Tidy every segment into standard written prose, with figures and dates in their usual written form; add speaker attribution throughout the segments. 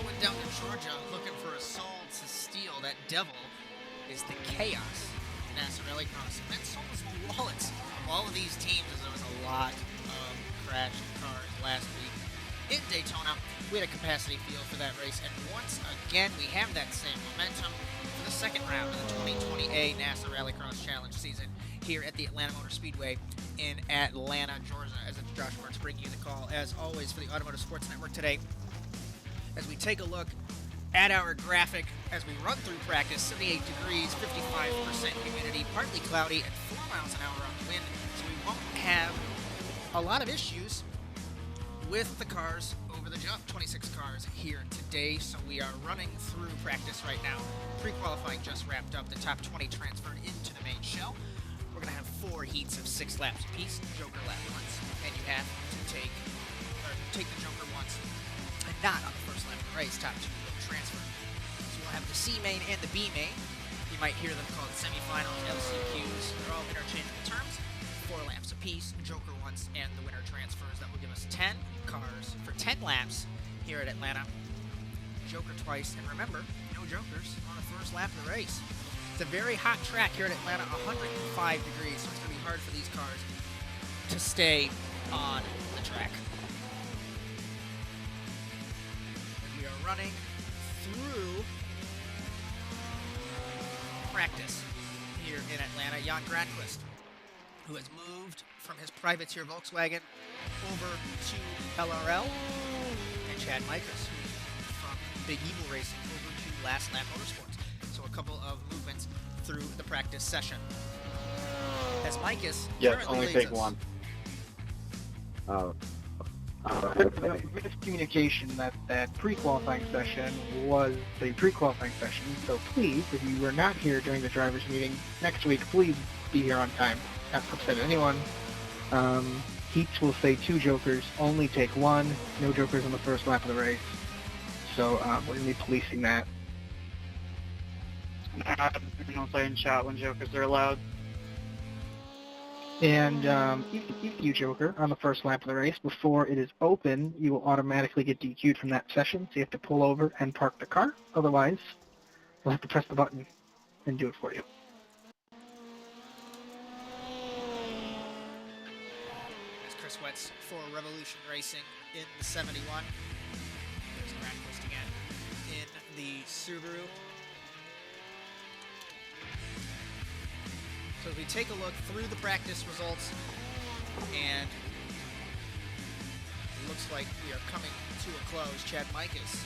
Speaker 1: going down to Georgia looking for a soul to steal. That devil is the chaos NASA RallyCross. And that soul is the wallets of all of these teams, as there was a lot of crashed cars last week in Daytona. We had a capacity field for that race, and once again we have that same momentum for the second round of the 2020A NASA RallyCross Challenge season here at the Atlanta Motor Speedway in Atlanta, Georgia. As it's Josh Martz bringing you the call, as always, for the Automotive Sports Network today, as we take a look at our graphic as we run through practice. 78 degrees, 55% humidity, partly cloudy, and 4 miles an hour on the wind, so we won't have a lot of issues with the cars over the jump. 26 cars here today, so we are running through practice right now. Pre-qualifying just wrapped up. The top 20 transferred into the main show. We're going to have 4 heats of 6 laps apiece, Joker lap once, and you have to take the Joker once, and not on the first lap of the race. Top 2 will transfer. So we'll have the C main and the B main. You might hear them called semifinals, LCQs. They're all interchangeable terms. 4 laps apiece, Joker once, and the winner transfers. That will give us 10 cars for 10 laps here at Atlanta. Joker twice, and remember, no Jokers on the first lap of the race. It's a very hot track here at Atlanta, 105 degrees, so it's going to be hard for these cars to stay on the track. We are running through practice here in Atlanta. Jan Granquist, who has moved from his privateer Volkswagen over to LRL, and Chad Mikas, who's from Big Evil Racing over to Last Lap Motorsports. So a couple of movements through the practice session. As Mikas
Speaker 2: only
Speaker 1: leads
Speaker 2: take
Speaker 1: us.
Speaker 2: one.
Speaker 3: Miscommunication that pre-qualifying session was the pre-qualifying session, so please, if you were not here during the drivers' meeting next week, please be here on time. Not to upset anyone. Heats will say 2 Jokers, only take 1, no Jokers on the first lap of the race. So we're going to be policing that.
Speaker 2: No playing shot when Jokers are allowed.
Speaker 3: And if you Joker on the first lap of the race, before it is open, you will automatically get DQ'd from that session, so you have to pull over and park the car. Otherwise, we'll have to press the button and do it for you.
Speaker 1: As Chris Wetz for Revolution Racing in the 71. There's Granquist again in the Subaru. So as we take a look through the practice results, and it looks like we are coming to a close. Chad Mikas,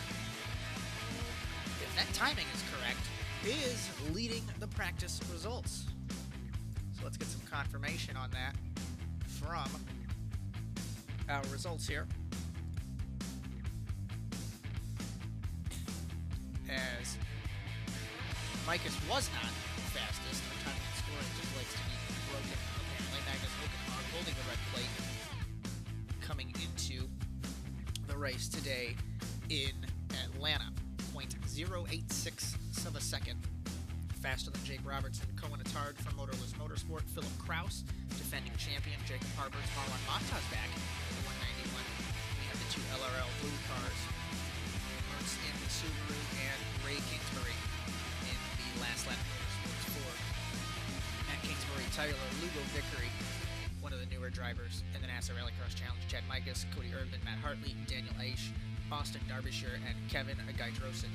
Speaker 1: if that timing is correct, is leading the practice results. So let's get some confirmation on that from our results here. As Mikas was not fastest, our time and scoring just likes to be broken. Apparently, Magnus Okenhog holding the red plate coming into the race today in Atlanta. 0.086 of a second faster than Jake Robertson. Cohen Attard from Motorless Motorsport. Philip Kraus, defending champion. Jacob Harbers, Marlon Montaz back in the 191. We have the 2 LRL blue cars. Mertz in the Subaru, and Ray Kingsbury in the Last Lap Motorsports Ford. Matt Kingsbury, Tyler Lugo Vickery, one of the newer drivers in the NASA RallyCross Challenge. Chad Mikas, Cody Erdman, Matt Hartley, Daniel Aish, Austin Derbyshire, and Kevin Gajtrosic.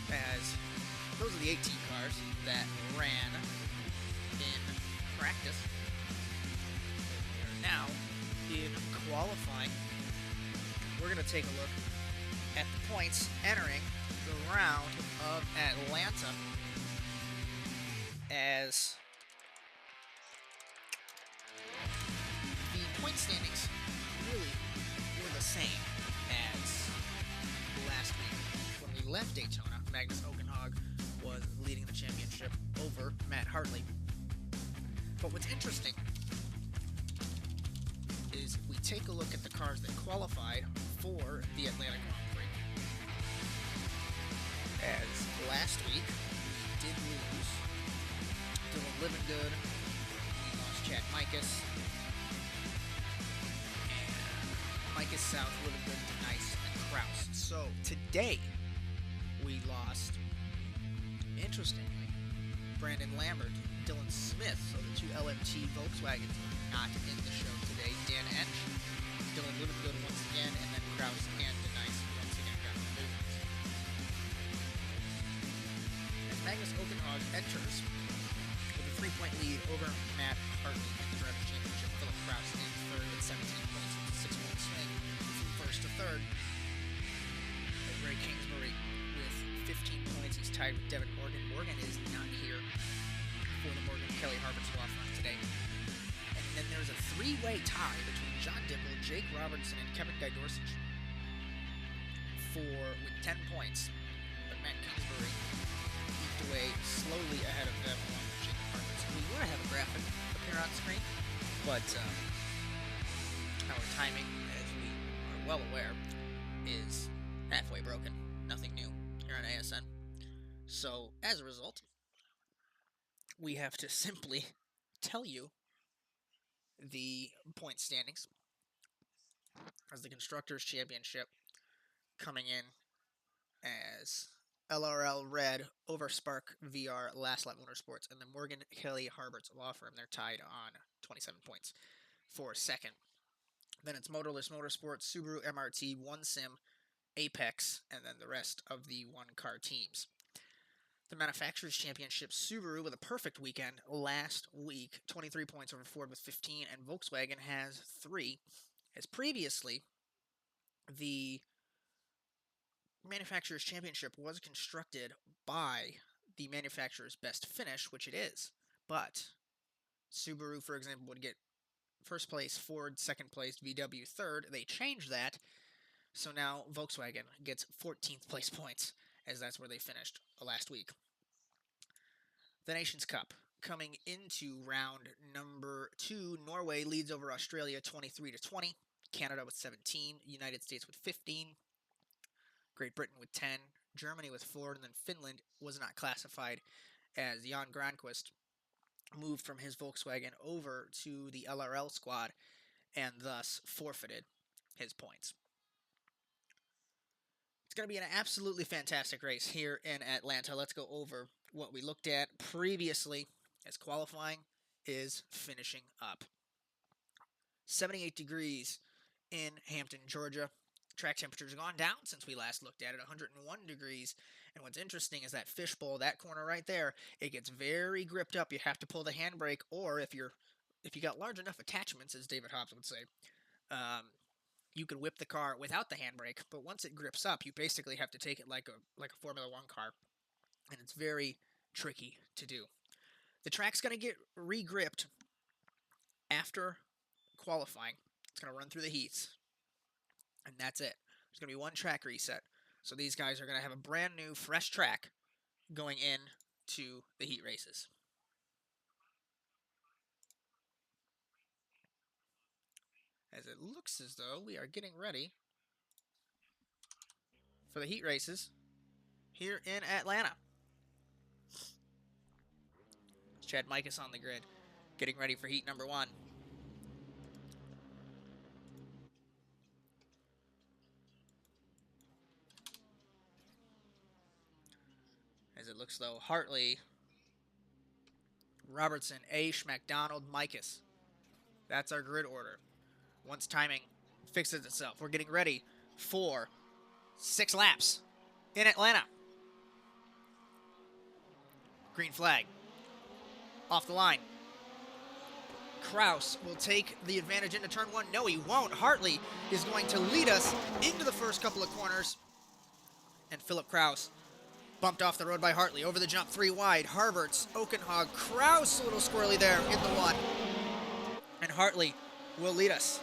Speaker 1: As those are the 18 cars that ran in practice. We are now in qualifying. We're going to take a look at the points entering the round of Atlanta, as the point standings really were the same as last week. When we left Daytona, Magnus Okenhog was leading the championship over Matt Hartley. But what's interesting is we take a look at the cars that qualified for the Atlanta Grand Prix. As last week, we did lose Dylan Livengood, we lost Chad Mikas, and Mikas Micus South, Littlegood, Denice, and Kraus. So today we lost, interestingly, Brandon Lambert, Dylan Smith, so the two LMT Volkswagens not in the show today. Dan Ench, Dylan Littlegood once again, and then Kraus and Denice once again got divisions. As Magnus Okenhog enters with a 3-point lead over Matt Hartley in the Drivers' Championship, Philip Kraus in third with 17 points with a 6-point swing from first to third. And Ray Kingsbury with 15 points. He's tied with Devin Morgan. Morgan is not here for the Morgan Kelly Harbert's law firm today. And then there's a three-way tie between John Dipple, Jake Robertson, and Kevin Guy Dorsich with 10 points. But Matt Kingsbury eked away slowly ahead of them along with Jake Robertson. We want to have a graphic appear on screen, but our timing, as we are well aware, is halfway broken. Nothing new here on ASN. So, as a result, we have to simply tell you the point standings as the Constructors' Championship coming in as LRL Red over Spark VR Last Lap Motorsports, and the Morgan Kelly Harbert's law firm. They're tied on 27 points for second. Then it's Motorless Motorsports, Subaru MRT, One Sim, Apex, and then the rest of the one-car teams. The Manufacturers' Championship, Subaru with a perfect weekend last week, 23 points over Ford with 15, and Volkswagen has 3. As previously, the Manufacturers' Championship was constructed by the manufacturer's best finish, which it is. But Subaru, for example, would get first place, Ford second place, VW third. They changed that, so now Volkswagen gets 14th place points, as that's where they finished last week. The Nations Cup. Coming into round number 2, Norway leads over Australia 23-20, Canada with 17, United States with 15, Great Britain with 10, Germany with 4, and then Finland was not classified as Jan Granqvist moved from his Volkswagen over to the LRL squad and thus forfeited his points. It's going to be an absolutely fantastic race here in Atlanta. Let's go over what we looked at previously as qualifying is finishing up. 78 degrees in Hampton, Georgia. Track temperatures have gone down since we last looked at it, 101 degrees. And what's interesting is that fishbowl, that corner right there, it gets very gripped up. You have to pull the handbrake, or if you got large enough attachments, as David Hobbs would say, you can whip the car without the handbrake. But once it grips up, you basically have to take it like a Formula One car, and it's very tricky to do. The track's going to get re-gripped after qualifying. It's going to run through the heats. And that's it. There's going to be one track reset. So these guys are going to have a brand new, fresh track going in to the heat races. As it looks as though we are getting ready for the heat races here in Atlanta. Chad Micus on the grid, getting ready for heat number 1. As it looks though, Hartley, Robertson, Aish, McDonald, Micus. That's our grid order. Once timing fixes itself, we're getting ready for 6 laps in Atlanta. Green flag. Off the line. Kraus will take the advantage into turn 1. No, he won't. Hartley is going to lead us into the first couple of corners. And Philip Kraus bumped off the road by Hartley. Over the jump, 3 wide. Harberts, Okenhog, Kraus a little squirrely there in the 1. And Hartley will lead us.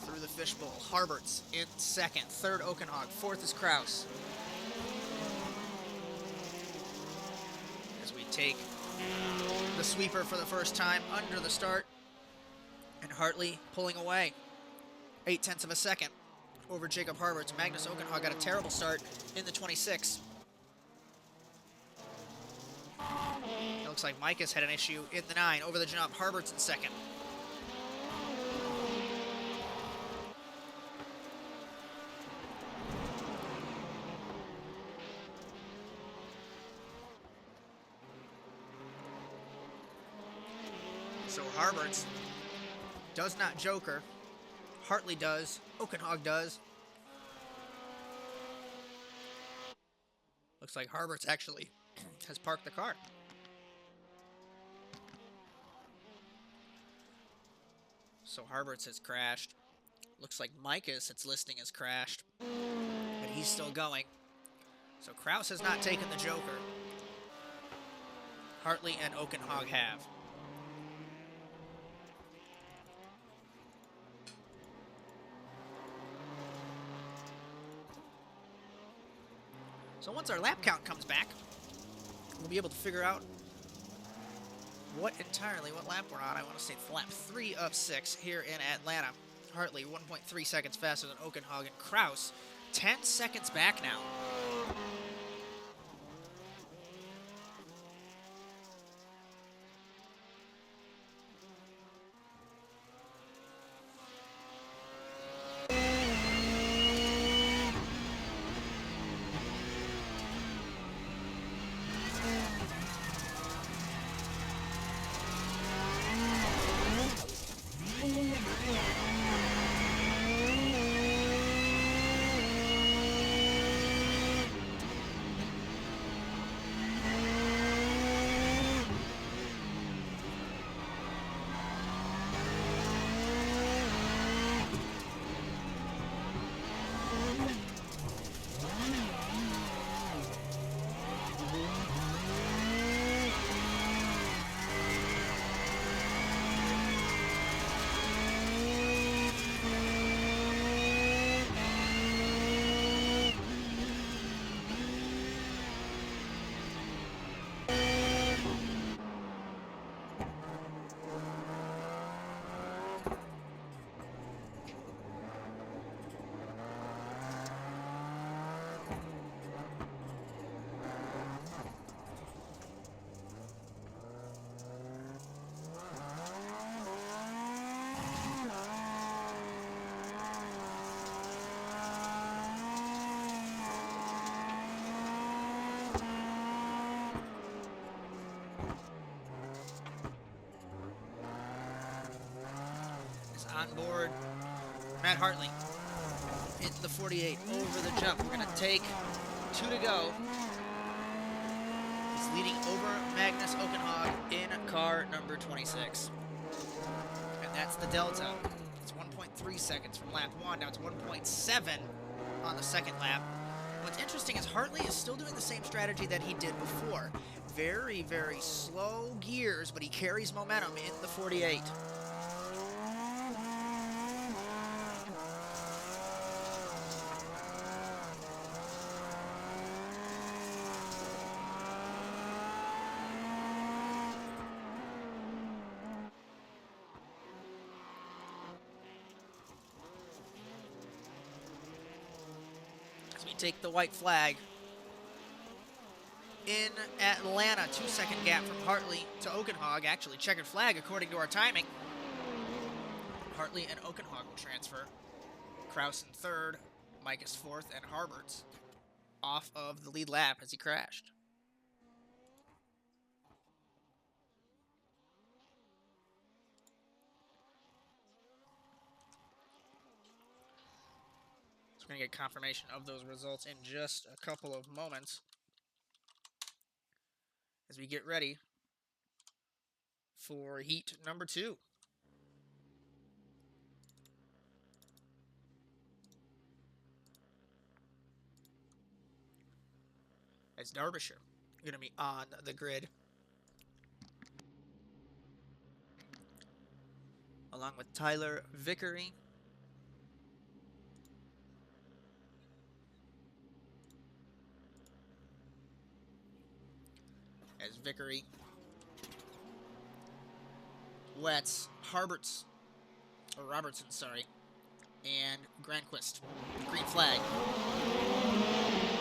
Speaker 1: Through the fishbowl, Harberts in second. Third, Okenhog. Fourth is Kraus. As we take the sweeper for the first time under the start. And Hartley pulling away. 0.8 of a second. over Jacob Harberts. Magnus Okenhog got a terrible start in the 26. It looks like Micah's had an issue in the 9. Over the jump, Harberts in second. So Harberts does not joker. Hartley does. Okenhog does. Looks like Harberts actually has parked the car. So Harberts has crashed. Looks like Micah's, its listing has crashed. But he's still going. So Kraus has not taken the joker. Hartley and Okenhog have. So once our lap count comes back, we'll be able to figure out what lap we're on. I want to say it's lap 3 of 6 here in Atlanta. Hartley 1.3 seconds faster than Okenhog, and Kraus 10 seconds back now. On board, Matt Hartley in the 48 over the jump. We're going to take 2 to go. He's leading over Magnus Okenhog in car number 26. And that's the delta. It's 1.3 seconds from lap 1. Now it's 1.7 on the second lap. What's interesting is Hartley is still doing the same strategy that he did before. Very, very slow gears, but he carries momentum in the 48. Take the white flag in Atlanta. 2-second gap from Hartley to Okenhog. Actually, checkered flag according to our timing. Hartley and Okenhog will transfer. Kraus in third, Micah's fourth, and Harberts off of the lead lap as he crashed. We're going to get confirmation of those results in just a couple of moments as we get ready for heat number 2. As Derbyshire going to be on the grid, along with Tyler Vickery. As Vickery lets Robertson, and Granquist. Green flag.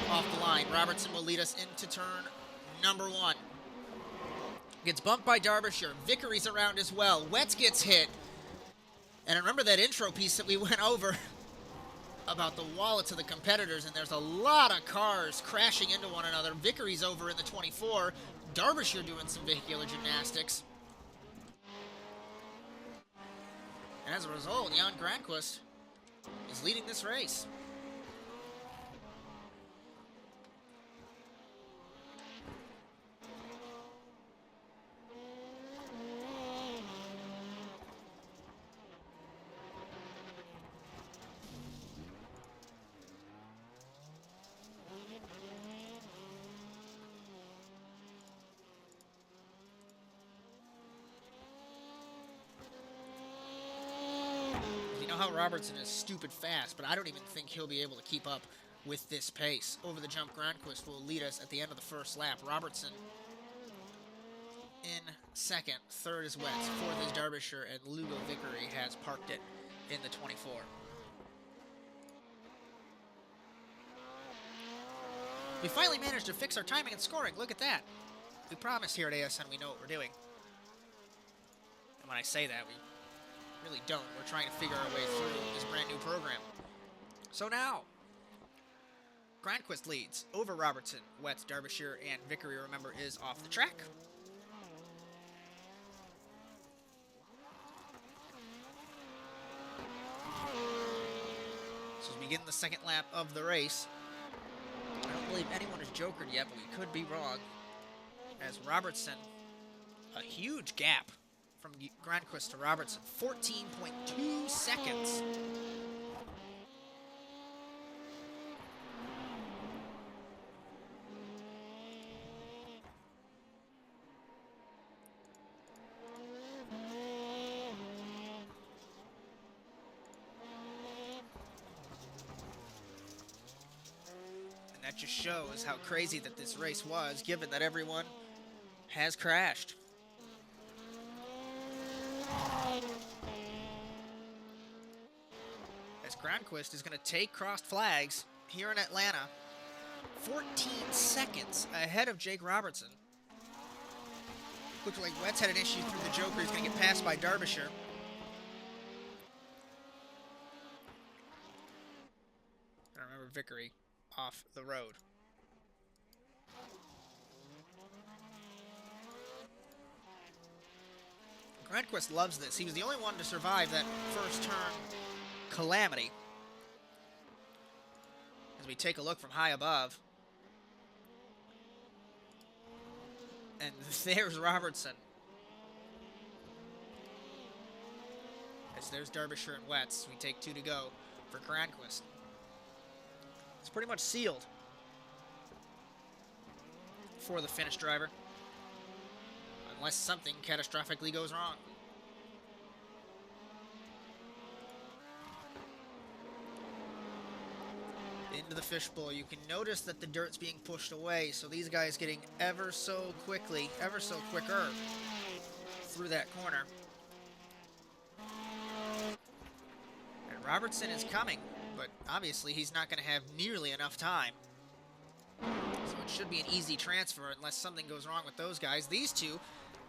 Speaker 1: Off the line. Robertson will lead us into turn number 1. Gets bumped by Derbyshire. Vickery's around as well. Wetz gets hit. And remember that intro piece that we went over about the wallets of the competitors, and there's a lot of cars crashing into one another. Vickery's over in the 24. Derbyshire doing some vehicular gymnastics. And as a result, Jan Granquist is leading this race. How Robertson is stupid fast, but I don't even think he'll be able to keep up with this pace. Over the jump, Granquist will lead us at the end of the first lap. Robertson in second, third is Wetz, fourth is Derbyshire, and Lugo Vickery has parked it in the 24. We finally managed to fix our timing and scoring. Look at that. We promise here at ASN we know what we're doing. And when I say that, we really don't. We're trying to figure our way through this brand new program. So now, Granquist leads over Robertson, Wetz, Derbyshire, and Vickery, remember, is off the track. So as we begin the second lap of the race, I don't believe anyone has jokered yet, but we could be wrong. As Robertson, a huge gap from Granquist to Robertson, 14.2 seconds. And that just shows how crazy that this race was, given that everyone has crashed. As Granquist is going to take crossed flags here in Atlanta, 14 seconds ahead of Jake Robertson. Looked like Wetz had an issue through the Joker. He's going to get passed by Derbyshire. And remember, Vickery off the road. Granquist loves this. He was the only one to survive that first turn calamity. As we take a look from high above. And there's Robertson. As there's Derbyshire and Wetz. We take 2 to go for Granquist. It's pretty much sealed for the Finnish driver. Unless something catastrophically goes wrong. Into the fishbowl. You can notice that the dirt's being pushed away, so these guys getting ever so quicker through that corner. And Robertson is coming, but obviously he's not going to have nearly enough time. So it should be an easy transfer unless something goes wrong with those guys. These two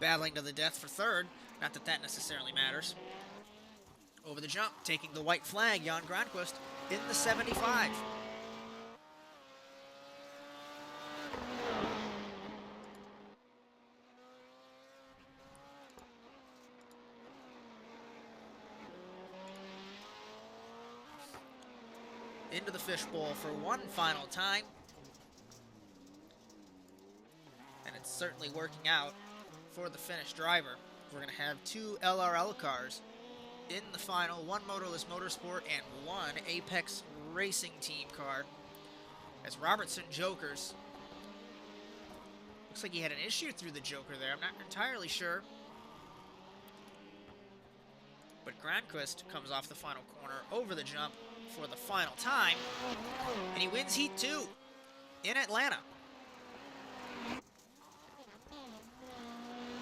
Speaker 1: battling to the death for third. Not that that necessarily matters. Over the jump, taking the white flag, Jan Granquist in the 75. Into the fishbowl for one final time. And it's certainly working out for the Finnish driver. We're going to have 2 LRL cars in the final, 1 Motorless Motorsport and 1 Apex Racing Team car. As Robertson jokers. Looks like he had an issue through the joker there. I'm not entirely sure. But Granquist comes off the final corner over the jump for the final time. And he wins Heat 2 in Atlanta.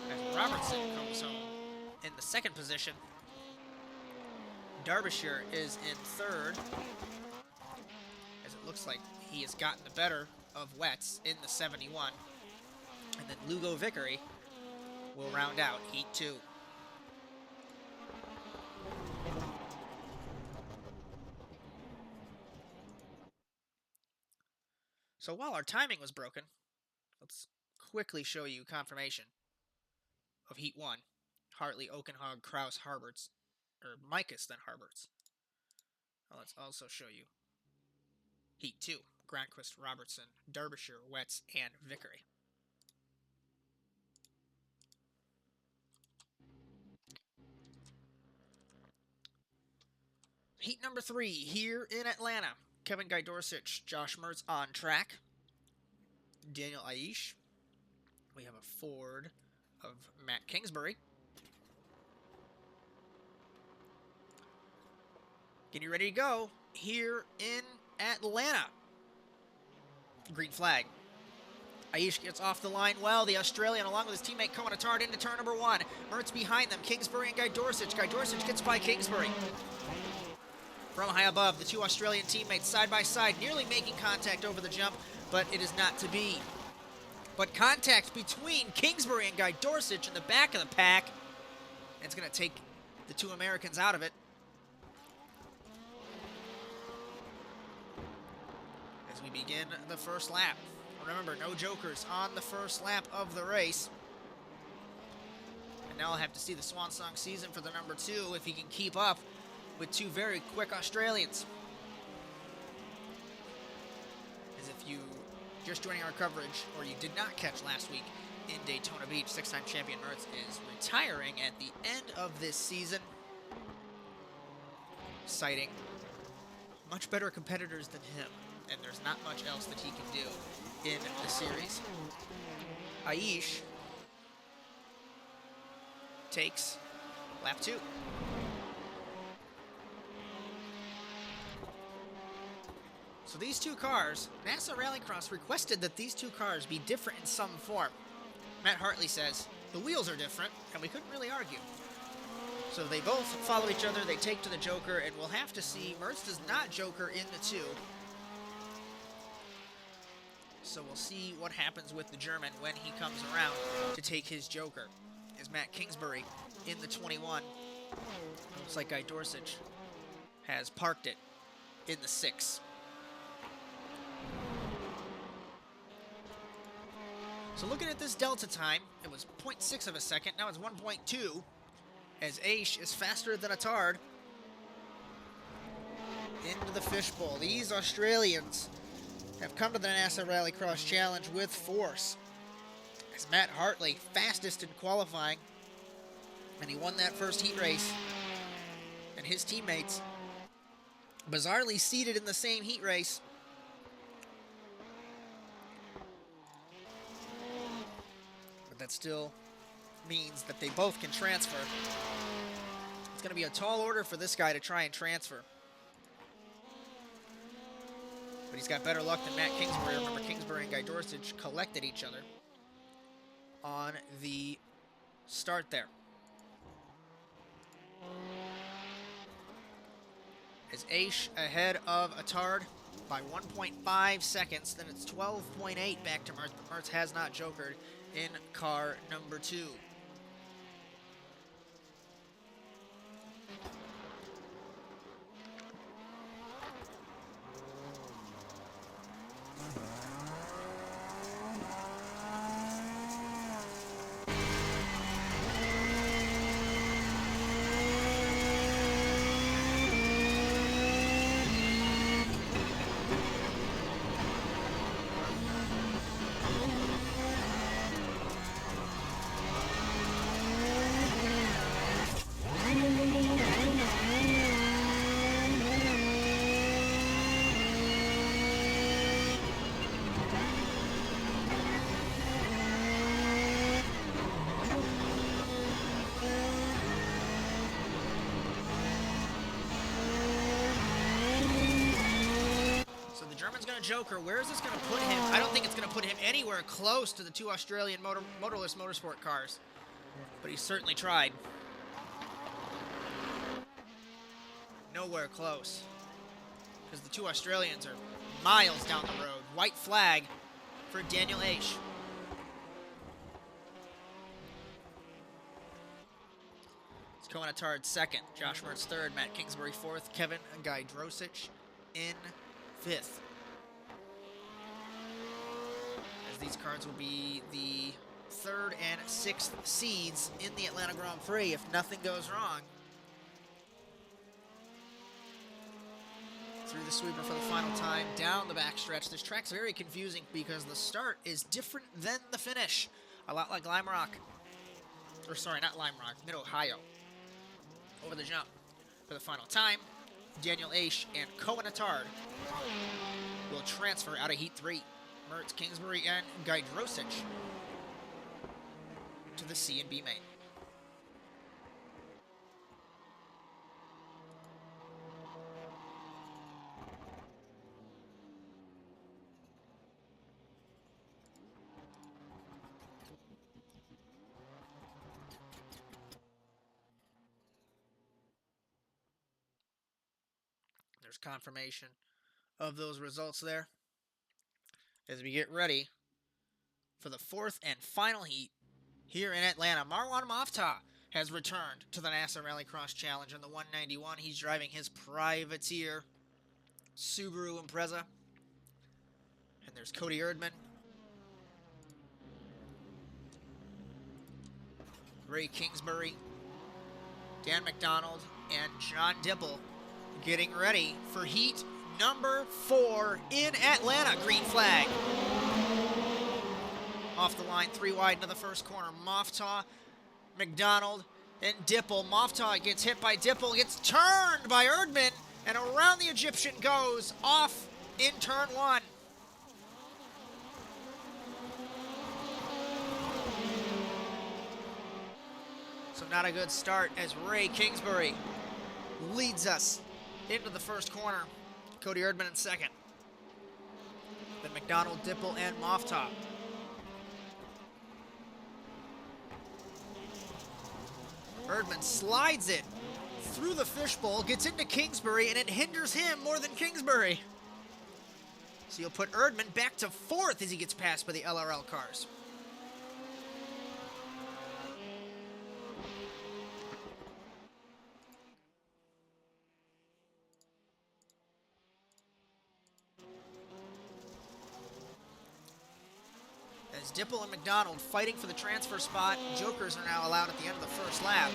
Speaker 1: As Robertson comes home in the second position. Derbyshire is in third, as it looks like he has gotten the better of Wetz in the 71. And then Lugo Vickery will round out Heat 2. So while our timing was broken, let's quickly show you confirmation of Heat 1. Hartley, Oakenhog, Kraus, Harberts, or Micus, then Harberts. Now let's also show you Heat 2. Granquist, Robertson, Derbyshire, Wetz, and Vickery. Heat number 3 here in Atlanta. Kevin Guy Dorsich, Josh Mertz on track. Daniel Aish. We have a Ford of Matt Kingsbury. Getting ready to go here in Atlanta. Green flag. Aish gets off the line well. The Australian, along with his teammate Cohen Attard, into turn number 1. Mertz behind them. Kingsbury and Guy Dorsich. Guy Dorsich gets by Kingsbury. From high above, the two Australian teammates side by side, nearly making contact over the jump, but it is not to be. But contact between Kingsbury and Guy Dorsich in the back of the pack. And it's going to take the two Americans out of it. As we begin the first lap. Remember, no jokers on the first lap of the race. And now I'll have to see the Swan Song season for the number 2 if he can keep up with two very quick Australians. As if you just joining our coverage, or you did not catch last week in Daytona Beach, 6-time champion Mertz is retiring at the end of this season, citing much better competitors than him, and there's not much else that he can do in the series. Aish takes lap 2. So these two cars, NASA RallyCross requested that these two cars be different in some form. Matt Hartley says, the wheels are different, and we couldn't really argue. So they both follow each other, they take to the Joker, and we'll have to see. Mertz does not Joker in the 2. So we'll see what happens with the German when he comes around to take his Joker. Is Matt Kingsbury in the 21. Looks like Guy Dorsich has parked it in the 6. So looking at this delta time, it was 0.6 of a second. Now it's 1.2, as Aish is faster than Attard into the fishbowl. These Australians have come to the NASA RallyCross Challenge with force. As Matt Hartley, fastest in qualifying, and he won that first heat race. And his teammates, bizarrely seated in the same heat race. But that still means that they both can transfer. It's going to be a tall order for this guy to try and transfer. But he's got better luck than Matt Kingsbury. Remember, Kingsbury and Guy Dorsich collected each other on the start there. As Aish ahead of Attard by 1.5 seconds. Then it's 12.8 back to Mertz, but Mertz has not jokered in car number 2. Joker, where is this going to put him? I don't think it's going to put him anywhere close to the two Australian motorless motorsport cars, but he certainly tried. nowhere close. Because the two Australians are miles down the road. White flag for Daniel Aish. It's Cohen Attard second, Josh Mertz third, Matt Kingsbury fourth, Kevin Gajdrosic in fifth. As these cars will be the third and sixth seeds in the Atlanta Grand Prix if nothing goes wrong. Through the sweeper for the final time, down the backstretch. This track's very confusing because the start is different than the finish. A lot like Lime Rock. Or sorry, not Lime Rock, Mid-Ohio. Over the jump for the final time, Daniel Aish and Cohen Attard will transfer out of Heat 3. Mertz, Kingsbury, and Gajdrosic to the C and B main. There's confirmation of those results there as we get ready for the fourth and final heat here in Atlanta. Marwan Mafta has returned to the NASA Rallycross Challenge in the 191. He's driving his privateer Subaru Impreza. And there's Cody Erdman, Ray Kingsbury, Dan McDonald, and John Dipple getting ready for heat number 4 in Atlanta. Green flag. Off the line, 3 wide into the first corner. Mafta, McDonald, and Dipple. Mafta gets hit by Dipple, gets turned by Erdman, and around the Egyptian goes off in turn 1. So not a good start as Ray Kingsbury leads us into the first corner. Cody Erdman in second. Then McDonald, Dipple, and Mafta. Erdman slides it through the fishbowl, gets into Kingsbury, and it hinders him more than Kingsbury. So you'll put Erdman back to 4th as he gets passed by the LRL cars. As Dipple and McDonald fighting for the transfer spot, jokers are now allowed at the end of the first lap.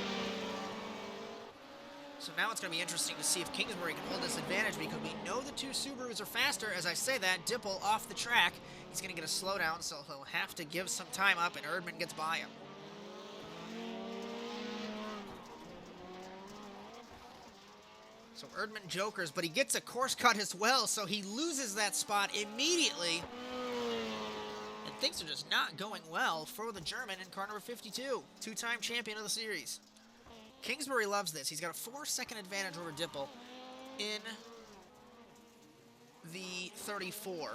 Speaker 1: So now it's going to be interesting to see if Kingsbury can hold this advantage because we know the two Subarus are faster. As I say that, Dipple off the track. He's going to get a slowdown, so he'll have to give some time up, and Erdman gets by him. So Erdman jokers, but he gets a course cut as well, so he loses that spot immediately. And things are just not going well for the German in car number 52, two-time champion of the series. Kingsbury loves this. He's got a 4-second advantage over Dipple in the 34.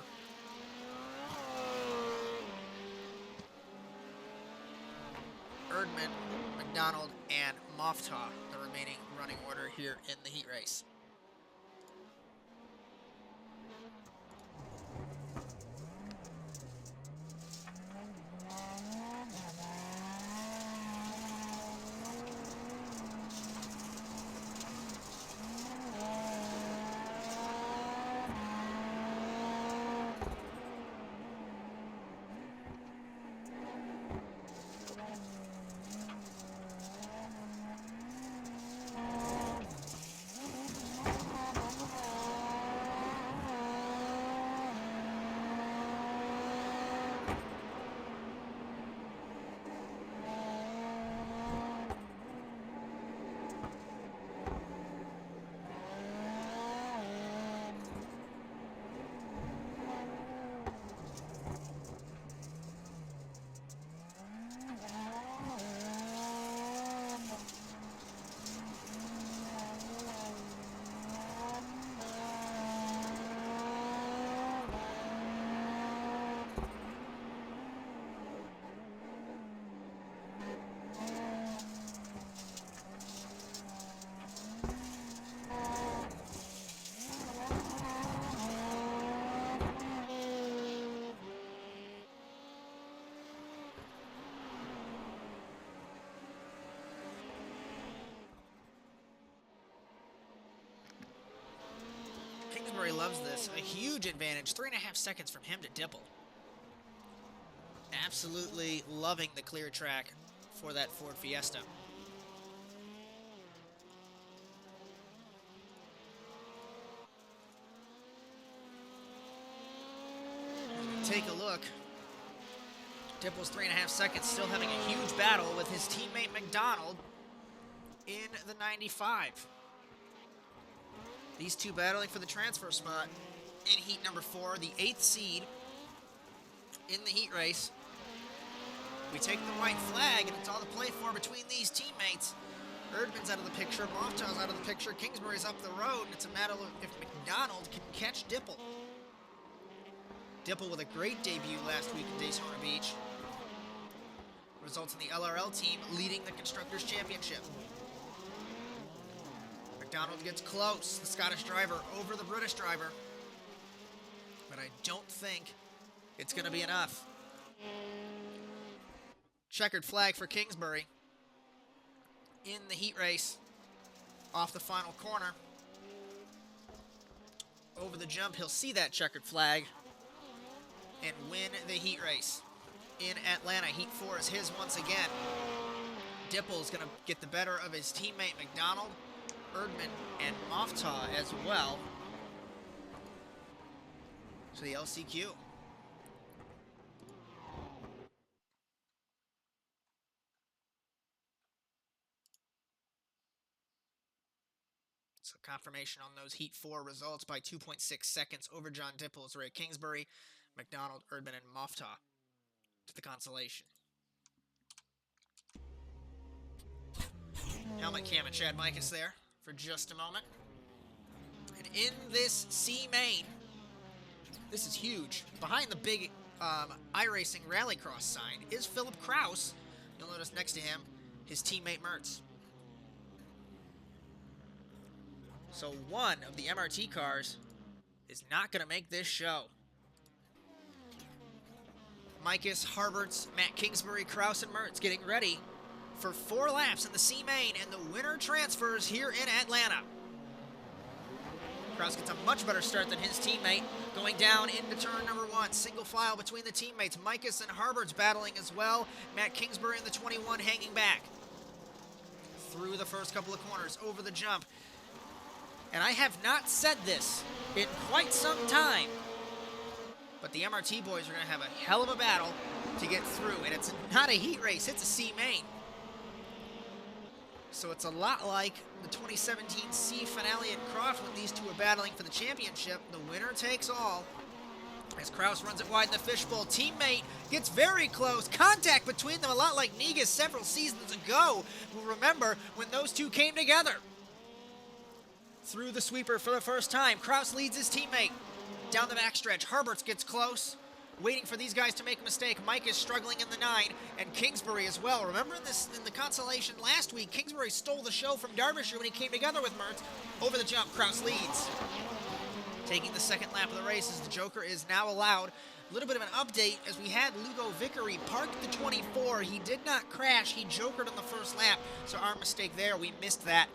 Speaker 1: Erdman, McDonald, and Mafta, the remaining running order here in the heat race. loves this. A huge advantage, 3.5 seconds from him to Dipple. Absolutely loving the clear track for that Ford Fiesta. Take a look. Dipple's 3.5 seconds, still having a huge battle with his teammate McDonald in the 95. These two battling for the transfer spot in heat number 4, the 8th seed in the heat race. We take the white flag, and it's all to play for between these teammates. Erdman's out of the picture, Mofta's out of the picture, Kingsbury's up the road, and it's a matter of if McDonald can catch Dipple. Dipple with a great debut last week in Daytona Beach. Results in the LRL team leading the Constructors' Championship. McDonald gets close, the Scottish driver over the British driver. But I don't think it's going to be enough. Checkered flag for Kingsbury in the heat race off the final corner. Over the jump, he'll see that checkered flag and win the heat race in Atlanta. Heat 4 is his once again. Dipple's going to get the better of his teammate McDonald, Erdman, and Mofta as well. So the LCQ. So confirmation on those Heat 4 results by 2.6 seconds over John Dipple as Ray Kingsbury, McDonald, Erdman, and Mofta to the consolation. Helmet Cam and Chad Mikas there for just a moment. And in this C main, this is huge. Behind the big iRacing RallyCross sign is Philip Kraus. You'll notice next to him, his teammate Mertz. So one of the MRT cars is not going to make this show. Mikas, Harberts, Matt Kingsbury, Kraus, and Mertz getting ready for 4 laps in the C main, and the winner transfers here in Atlanta. Kraus gets a much better start than his teammate, going down into turn number 1. Single file between the teammates. Mikas and Harberts battling as well. Matt Kingsbury in the 21 hanging back. Through the first couple of corners, over the jump. And I have not said this in quite some time, but the MRT boys are going to have a hell of a battle to get through. And it's not a heat race, it's a C main. So it's a lot like the 2017 C finale at Croft when these two are battling for the championship. The winner takes all. As Kraus runs it wide in the fishbowl, teammate gets very close. Contact between them, a lot like Negas several seasons ago. We'll remember when those two came together. Through the sweeper for the first time, Kraus leads his teammate down the backstretch. Harberts gets close, waiting for these guys to make a mistake. Mike is struggling in the 9, and Kingsbury as well. Remember in the consolation last week, Kingsbury stole the show from Derbyshire when he came together with Mertz. Over the jump, Kraus leads. Taking the second lap of the race as the Joker is now allowed. A little bit of an update as we had Lugo Vickery parked the 24. He did not crash. He jokered on the first lap, so our mistake there. We missed that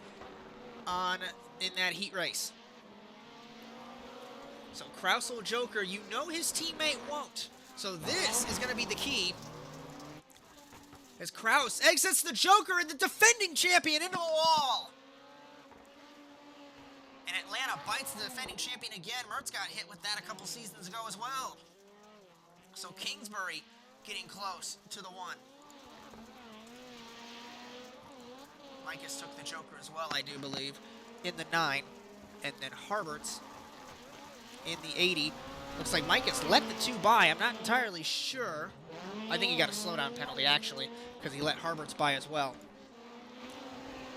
Speaker 1: in that heat race. So Kraus will joker. You know his teammate won't. So this is going to be the key. As Kraus exits the joker and the defending champion into the wall. And Atlanta bites the defending champion again. Mertz got hit with that a couple seasons ago as well. So Kingsbury getting close to the 1. Mikas took the joker as well, I do believe, in the 9. And then Harberts in the 80. Looks like Mikas let the 2 by. I'm not entirely sure. I think he got a slowdown penalty, actually, because he let Harberts by as well.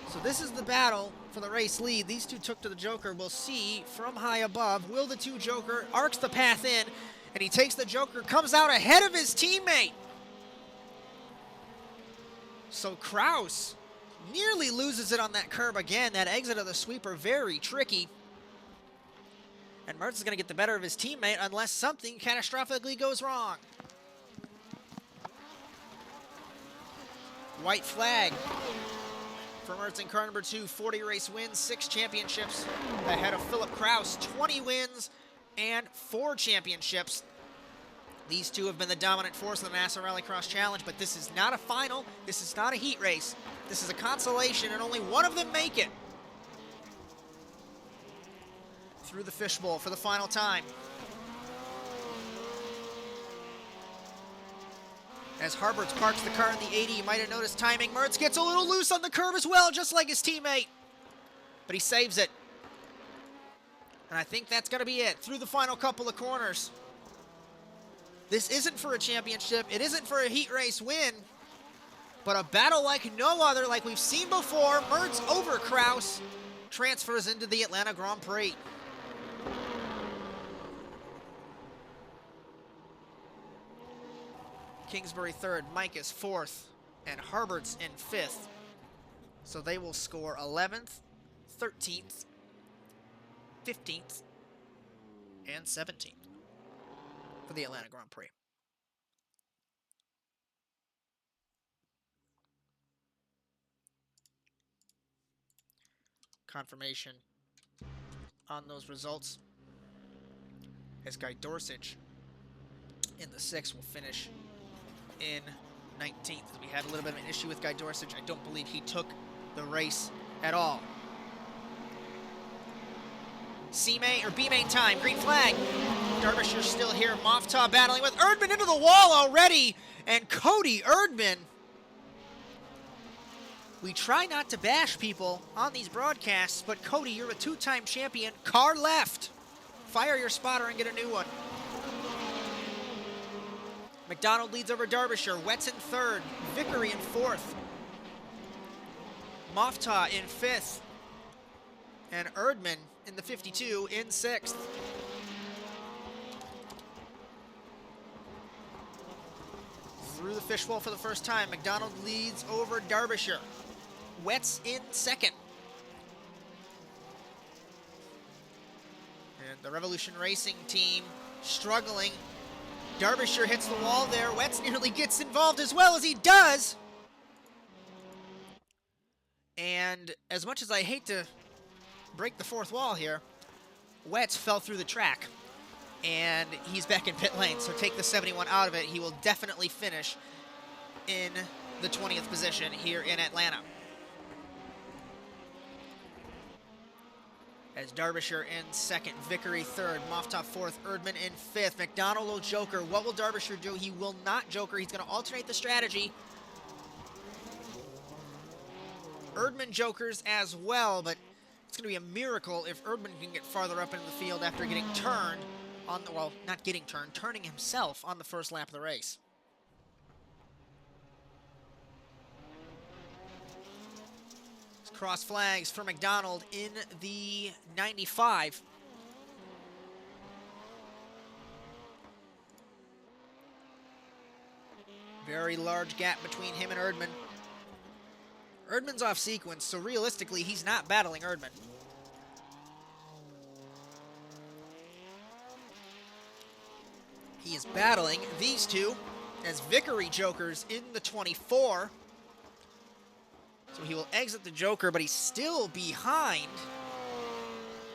Speaker 1: So this is the battle for the race lead. These two took to the joker. We'll see from high above. Will the 2 joker arcs the path in, and he takes the joker, comes out ahead of his teammate. So Kraus nearly loses it on that curb again. That exit of the sweeper, very tricky. And Mertz is going to get the better of his teammate unless something catastrophically goes wrong. White flag For Mertz in car number 2, 40 race wins, 6 championships, ahead of Philip Kraus, 20 wins and 4 championships. These two have been the dominant force of the NASA RallyCross Challenge, but this is not a final, this is not a heat race. This is a consolation, and only one of them make it through the fishbowl for the final time. As Harberts parks the car in the 80, you might have noticed timing. Mertz gets a little loose on the curve as well, just like his teammate. But he saves it. And I think that's going to be it through the final couple of corners. This isn't for a championship. It isn't for a heat race win. But a battle like no other, like we've seen before. Mertz over Kraus transfers into the Atlanta Grand Prix. Kingsbury 3rd, Micus 4th, and Harberts in 5th. So they will score 11th, 13th, 15th, and 17th for the Atlanta Grand Prix. Confirmation on those results as Guy Dorsich in the 6th will finish in 19th. We had a little bit of an issue with Guy Dorsich. I don't believe he took the race at all. C-main or B-main time, green flag. Derbyshire still here. Moftah battling with Erdman into the wall already. And Cody Erdman. We try not to bash people on these broadcasts, but Cody, you're a 2-time champion. Car left. Fire your spotter and get a new one. McDonald leads over Derbyshire. Wetz in 3rd. Vickery in 4th. Moftah in 5th. And Erdman in the 52 in 6th. Through the fishbowl for the first time. McDonald leads over Derbyshire. Wetz in 2nd. And the Revolution Racing team struggling. Derbyshire hits the wall there. Wetz nearly gets involved as well as he does. And as much as I hate to break the 4th wall here, Wetz fell through the track. And he's back in pit lane, so take the 71 out of it. He will definitely finish in the 20th position here in Atlanta. As Derbyshire in 2nd, Vickery 3rd, Moftah 4th, Erdman in 5th. McDonald will joker. What will Derbyshire do? He will not joker. He's going to alternate the strategy. Erdman jokers as well, but it's going to be a miracle if Erdman can get farther up into the field after getting turned on the, well, not getting turned, turning himself on the first lap of the race. Cross flags for McDonald in the 95. Very large gap between him and Erdman. Erdman's off sequence, so realistically, he's not battling Erdman. He is battling these two as Vickery jokers in the 24. So he will exit the joker, but he's still behind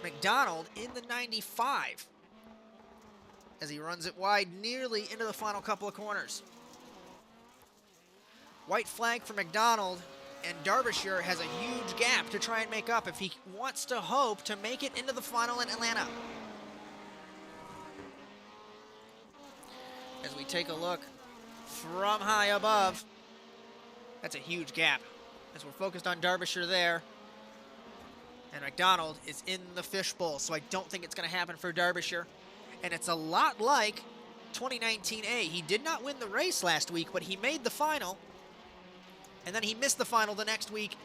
Speaker 1: McDonald in the 95 as he runs it wide nearly into the final couple of corners. White flag for McDonald, and Derbyshire has a huge gap to try and make up if he wants to hope to make it into the final in Atlanta. As we take a look from high above, that's a huge gap. As we're focused on Derbyshire there. And McDonald is in the fishbowl, so I don't think it's going to happen for Derbyshire. And it's a lot like 2019A. He did not win the race last week, but he made the final. And then he missed the final the next week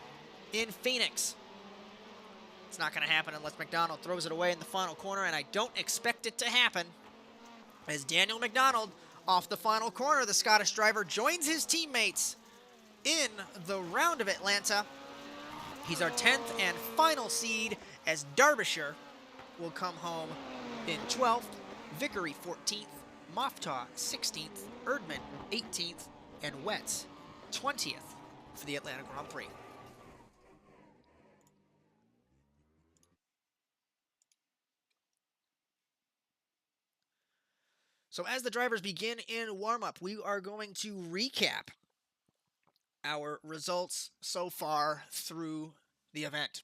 Speaker 1: in Phoenix. It's not going to happen unless McDonald throws it away in the final corner, and I don't expect it to happen. As Daniel McDonald, off the final corner, the Scottish driver joins his teammates in the round of Atlanta. He's our 10th and final seed as Derbyshire will come home in 12th, Vickery 14th, Moftah 16th, Erdman 18th, and Wetz 20th for the Atlanta Grand Prix. So as the drivers begin in warm-up, we are going to recap our results so far through the event.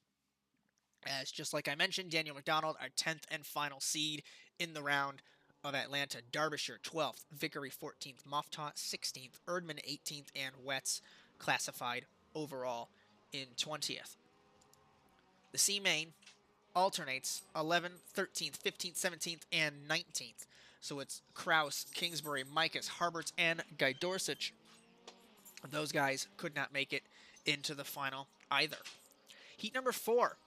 Speaker 1: As just like I mentioned, Daniel McDonald, our 10th and final seed in the round of Atlanta. Derbyshire, 12th. Vickery, 14th. Moftaw, 16th. Erdman, 18th. And Wetz classified overall in 20th. The C-Main alternates 11th, 13th, 15th, 17th, and 19th. So it's Kraus, Kingsbury, Mikas, Harberts, and Guy Dorsich. Those guys could not make it into the final either. Heat number 4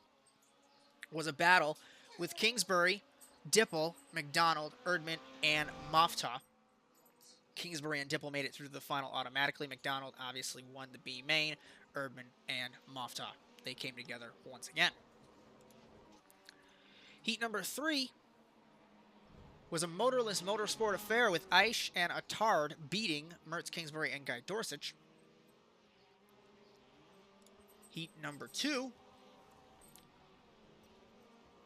Speaker 1: was a battle with Kingsbury, Dipple, McDonald, Erdman, and Moftaw. Kingsbury and Dipple made it through the final automatically. McDonald obviously won the B main. Erdman and Moftaw, they came together once again. Heat number 3 was a motorless motorsport affair with Aish and Attard beating Mertz, Kingsbury, and Guy Dorsich. Heat number 2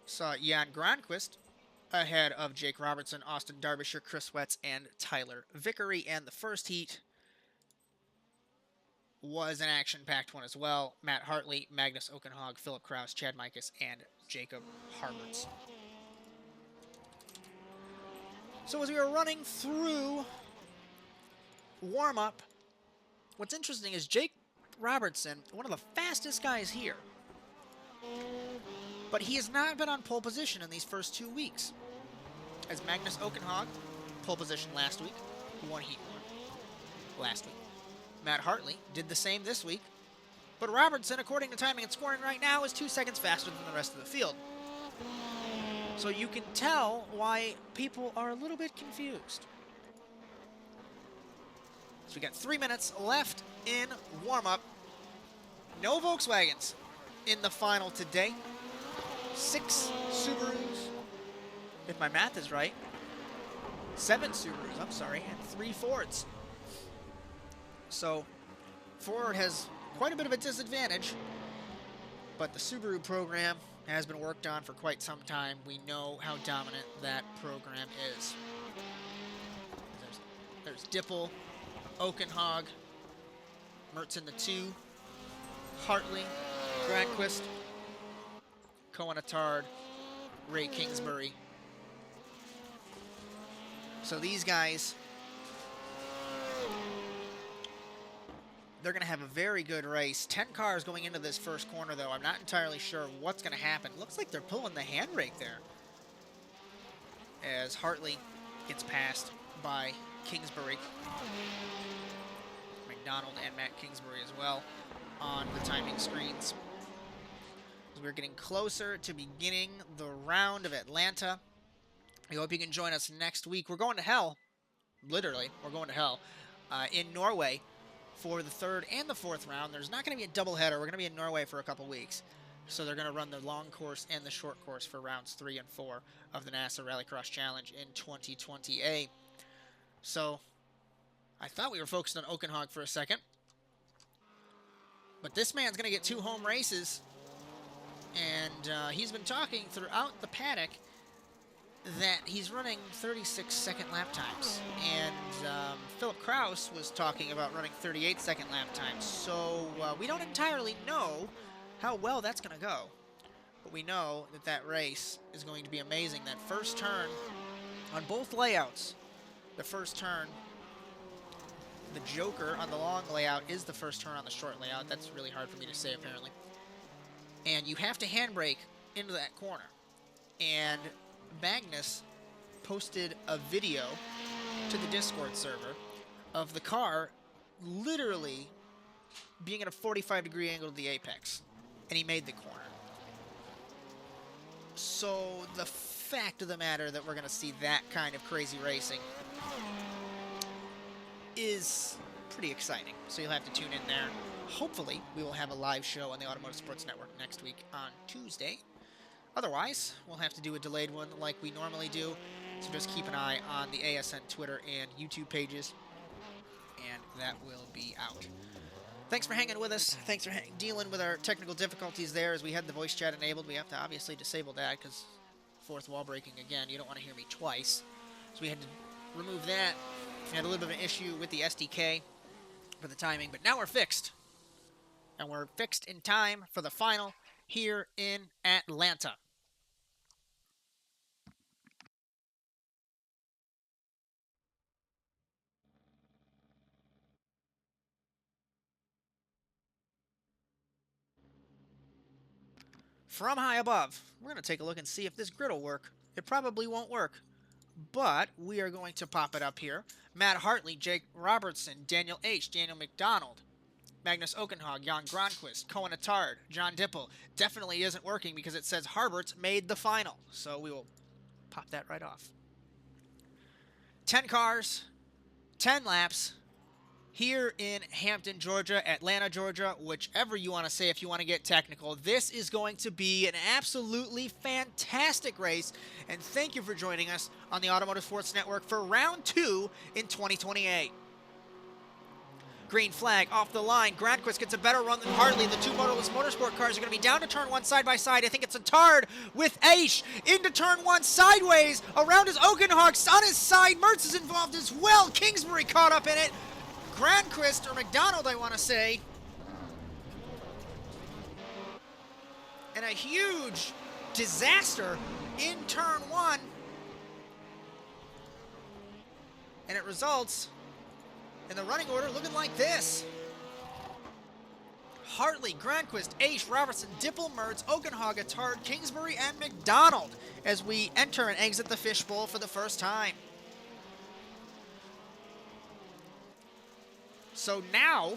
Speaker 1: saw Jan Granquist ahead of Jake Robertson, Austin Derbyshire, Chris Wetz, and Tyler Vickery. And the first heat was an action-packed one as well. Matt Hartley, Magnus Okenhog, Philip Kraus, Chad Mikas, and Jacob Harberts. So as we were running through warm-up, what's interesting is Jake Robertson, one of the fastest guys here, but he has not been on pole position in these first 2 weeks. As Magnus Okenhog, pole position last week, won Heat 1 last week. Matt Hartley did the same this week, but Robertson, according to timing and scoring right now, is 2 seconds faster than the rest of the field. So you can tell why people are a little bit confused. So we got 3 minutes left in warm-up. No Volkswagens in the final today. 6 Subarus, if my math is right. 7 Subarus, I'm sorry, and 3 Fords. So Ford has quite a bit of a disadvantage, but the Subaru program has been worked on for quite some time. We know how dominant that program is. There's Dipple, Okenhog, Mertz in the 2, Hartley, Granquist, Cohen Attard, Ray Kingsbury. So these guys, they're going to have a very good race. 10 cars going into this first corner, though. I'm not entirely sure what's going to happen. Looks like they're pulling the handbrake there, as Hartley gets passed by Kingsbury. McDonald and Matt Kingsbury as well on the timing screens. As we're getting closer to beginning the round of Atlanta. I hope you can join us next week. We're going to hell. Literally, we're going to hell in Norway for the 3rd and the 4th round. There's not going to be a doubleheader. We're going to be in Norway for a couple weeks. So they're going to run the long course and the short course for rounds 3 and 4 of the NASA RallyCross Challenge in 2020A. So I thought we were focused on Okenhog for a second. But this man's going to get 2 home races. And he's been talking throughout the paddock that he's running 36-second lap times. And Philip Kraus was talking about running 38-second lap times. So we don't entirely know how well that's going to go. But we know that that race is going to be amazing. That first turn on both layouts, the first turn, the Joker on the long layout is the first turn on the short layout. That's really hard for me to say, apparently. And you have to handbrake into that corner. And Magnus posted a video to the Discord server of the car literally being at a 45-degree angle to the apex. And he made the corner. So the fact of the matter that we're going to see that kind of crazy racing is pretty exciting. So you'll have to tune in there. Hopefully, we will have a live show on the Automotive Sports Network next week on Tuesday. Otherwise, we'll have to do a delayed one like we normally do. So just keep an eye on the ASN Twitter and YouTube pages, and that will be out. Thanks for hanging with us. Thanks for dealing with our technical difficulties there as we had the voice chat enabled. We have to obviously disable that because fourth wall breaking again. You don't want to hear me twice. So we had to remove that. We had a little bit of an issue with the SDK for the timing, but now we're fixed. And we're fixed in time for the final here in Atlanta. From high above, we're going to take a look and see if this grid will work. It probably won't work, but we are going to pop it up here. Matt Hartley, Jake Robertson, Daniel H., Daniel McDonald, Magnus Okenhog, Jan Gronquist, Cohen Attard, John Dipple. Definitely isn't working because it says Harberts made the final, so we will pop that right off. 10 cars, 10 laps, here in Hampton, Georgia, Atlanta, Georgia, whichever you want to say if you want to get technical. This is going to be an absolutely fantastic race, and thank you for joining us on the Automotive Sports Network for round 2 in 2028. Green flag off the line. Gronquist gets a better run than Hartley. The two motorless motorsport cars are going to be down to turn 1 side by side. I think it's Attard with Aish into turn 1 sideways. Around his Okenhog on his side. Mertz is involved as well. Kingsbury caught up in it. Gronquist, or McDonald, I want to say. And a huge disaster in turn 1. And it results in the running order looking like this. Hartley, Gronquist, Aish, Robertson, Dipple, Mertz, Okenhog, Attard, Kingsbury, and McDonald as we enter and exit the fishbowl for the first time. So now,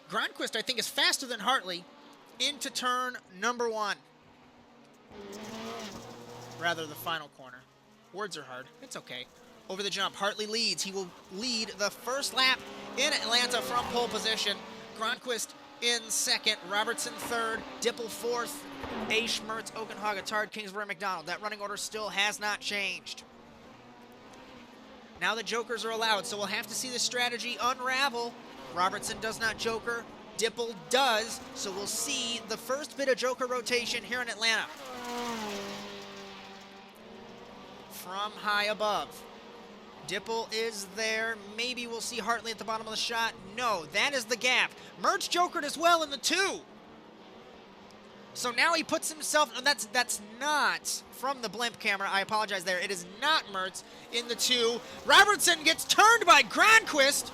Speaker 1: Gronquist, I think, is faster than Hartley into turn number 1. Rather, the final corner. Words are hard. It's okay. Over the jump, Hartley leads. He will lead the first lap in Atlanta from pole position. Gronquist in second, Robertson third, Dipple fourth, Aish, Mertz, Okenhog, Attard, Kingsbury, McDonald. That running order still has not changed. Now the jokers are allowed, so we'll have to see the strategy unravel. Robertson does not joker. Dipple does, so we'll see the first bit of joker rotation here in Atlanta. From high above. Dipple is there. Maybe we'll see Hartley at the bottom of the shot. No, that is the gap. Mertz jokered as well in the 2. So now he puts himself, and that's not from the blimp camera. I apologize there. It is not Mertz in the 2. Robertson gets turned by Gronquist,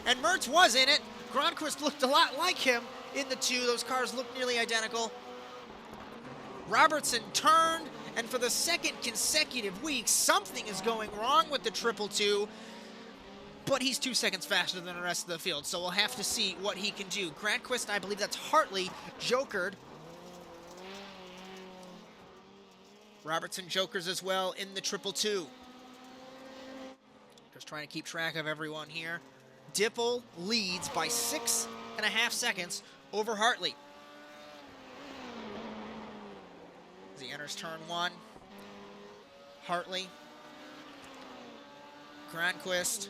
Speaker 1: and Mertz was in it. Gronquist looked a lot like him in the 2. Those cars looked nearly identical. Robertson turned, and for the second consecutive week, something is going wrong with the 222, but he's 2 seconds faster than the rest of the field, so we'll have to see what he can do. Gronquist, I believe that's Hartley, jokered. Robertson jokers as well in the 222. Just trying to keep track of everyone here. Dipple leads by 6.5 seconds over Hartley. As he enters turn 1, Hartley, Gronquist,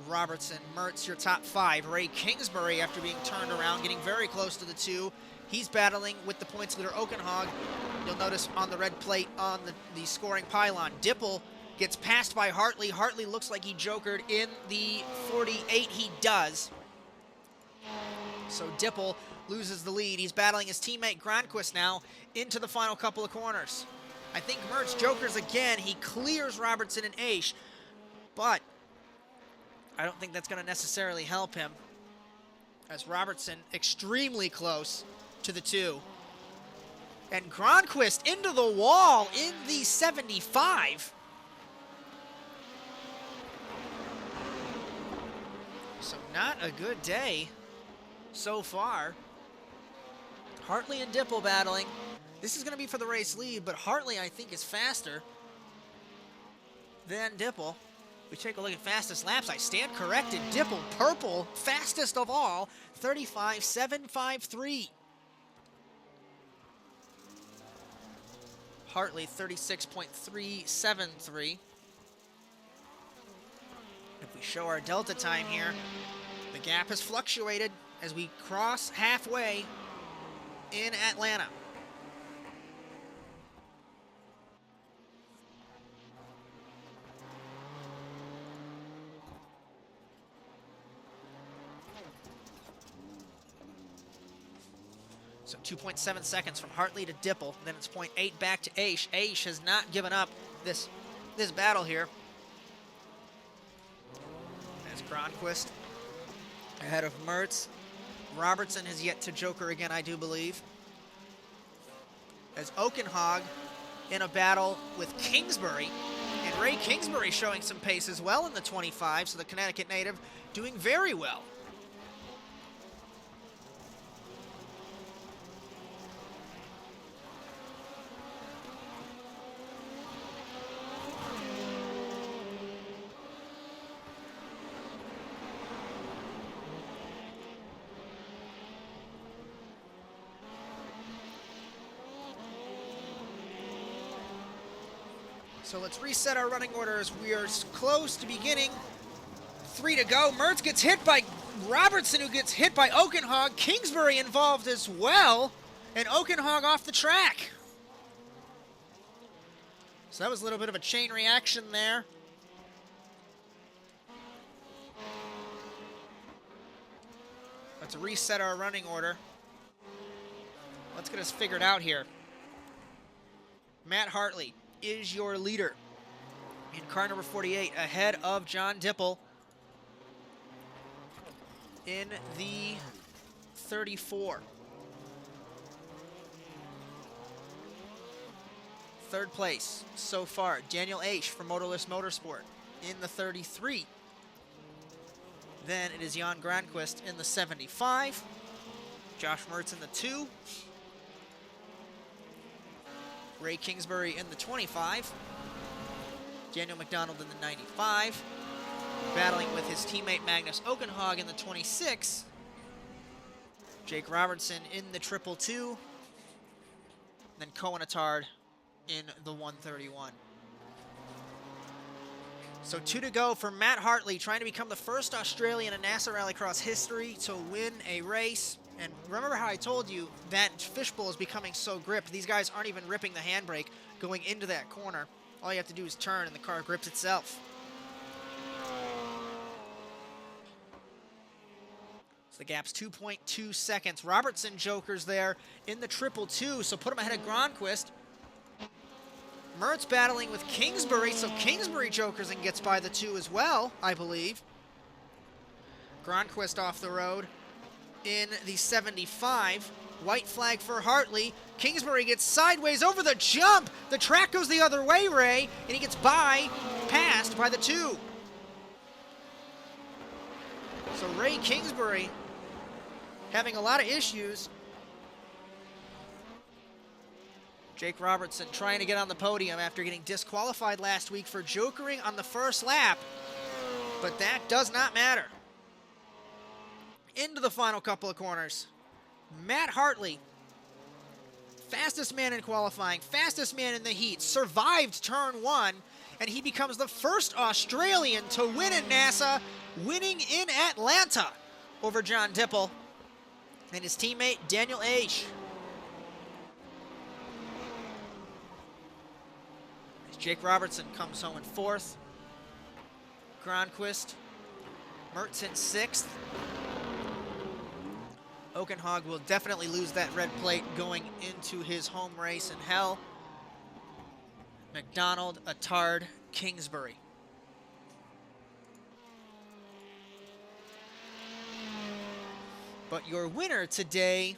Speaker 1: Robertson, Mertz, your top 5. Ray Kingsbury, after being turned around, getting very close to the 2. He's battling with the points leader, Okenhog. You'll notice on the red plate on the scoring pylon, Dipple gets passed by Hartley. Hartley looks like he jokered in the 48. He does. So Dipple loses the lead. He's battling his teammate Gronquist now into the final couple of corners. I think Mertz jokers again. He clears Robertson and Aish, but I don't think that's going to necessarily help him, as Robertson extremely close to the 2. And Gronquist into the wall in the 75. So not a good day so far. Hartley and Dipple battling. This is going to be for the race lead, but Hartley, I think, is faster than Dipple. We take a look at fastest laps. I stand corrected. Dipple, purple, fastest of all, 35.753. Hartley, 36.373. If we show our delta time here, the gap has fluctuated as we cross halfway in Atlanta. So 2.7 seconds from Hartley to Dipple. Then it's 0.8 back to Aish. Aish has not given up this battle here. As Gronquist ahead of Mertz. Robertson has yet to joker again, I do believe. As Oakenhog in a battle with Kingsbury. And Ray Kingsbury showing some pace as well in the 25, so the Connecticut native doing very well. So let's reset our running orders. We are close to beginning. 3 to go. Mertz gets hit by Robertson, who gets hit by Oakenhog. Kingsbury involved as well. And Oakenhog off the track. So that was a little bit of a chain reaction there. Let's reset our running order. Let's get us figured out here. Matt Hartley is your leader in car number 48, ahead of John Dipple in the 34. Third place so far, Daniel Aish from Motorless Motorsport in the 33. Then it is Jan Gronquist in the 75. Josh Mertz in the 2. Ray Kingsbury in the 25. Daniel McDonald in the 95. Battling with his teammate Magnus Oakenhog in the 26. Jake Robertson in the 222. Then Cohen Attard in the 131. So 2 to go for Matt Hartley, trying to become the first Australian in NASA Rallycross history to win a race. And remember how I told you that fishbowl is becoming so gripped. These guys aren't even ripping the handbrake going into that corner. All you have to do is turn and the car grips itself. So the gap's 2.2 seconds. Robertson jokers there in the 222, so put him ahead of Gronquist. Mertz battling with Kingsbury, so Kingsbury jokers and gets by the 2 as well, I believe. Gronquist off the road in the 75. White flag for Hartley. Kingsbury gets sideways over the jump. The track goes the other way, Ray, and he gets passed by the 2. So Ray Kingsbury having a lot of issues. Jake Robertson trying to get on the podium after getting disqualified last week for jokering on the first lap. But that does not matter. Into the final couple of corners. Matt Hartley, fastest man in qualifying, fastest man in the heat, survived turn 1, and he becomes the first Australian to win in NASA, winning in Atlanta over John Dipple and his teammate Daniel Aish. Jake Robertson comes home in 4th. Gronquist, Mertz in 6th. Oakenhog will definitely lose that red plate going into his home race in hell. McDonald, Attard, Kingsbury. But your winner today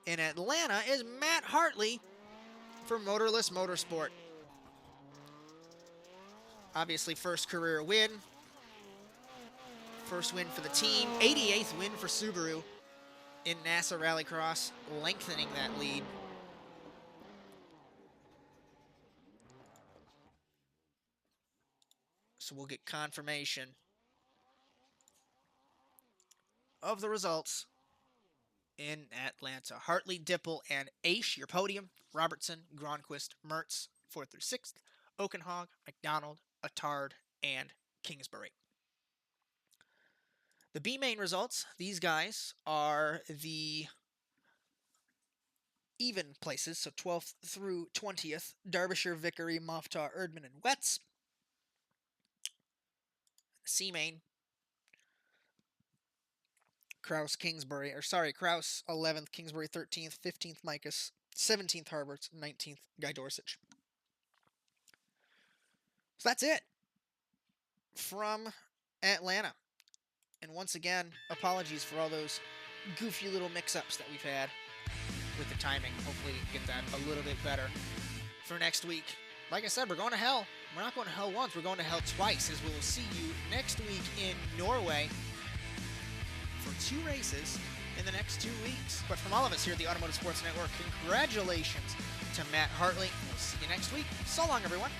Speaker 1: in Atlanta is Matt Hartley for Motorless Motorsport. Obviously, first career win. First win for the team. 88th win for Subaru in NASA Rallycross, lengthening that lead. So we'll get confirmation of the results in Atlanta. Hartley, Dipple, and Aish, your podium. Robertson, Gronquist, Mertz, 4th through 6th. Oakenhog, McDonald, Attard, and Kingsbury. The B main results, these guys are the even places, so 12th through 20th. Derbyshire, Vickery, Moffat, Erdman, and Wetz. C main,
Speaker 4: Kraus, Kingsbury, or sorry, Kraus 11th, Kingsbury 13th, 15th Micus, 17th Harberts, 19th Guy Dorsich. So that's it from Atlanta. And once again, apologies for all those goofy little mix-ups that we've had with the timing. Hopefully we can get that a little bit better for next week. Like I said, we're going to hell. We're not going to hell once, we're going to hell twice, as we will see you next week in Norway for 2 races in the next 2 weeks. But from all of us here at the Automotive Sports Network, congratulations to Matt Hartley. We'll see you next week. So long, everyone.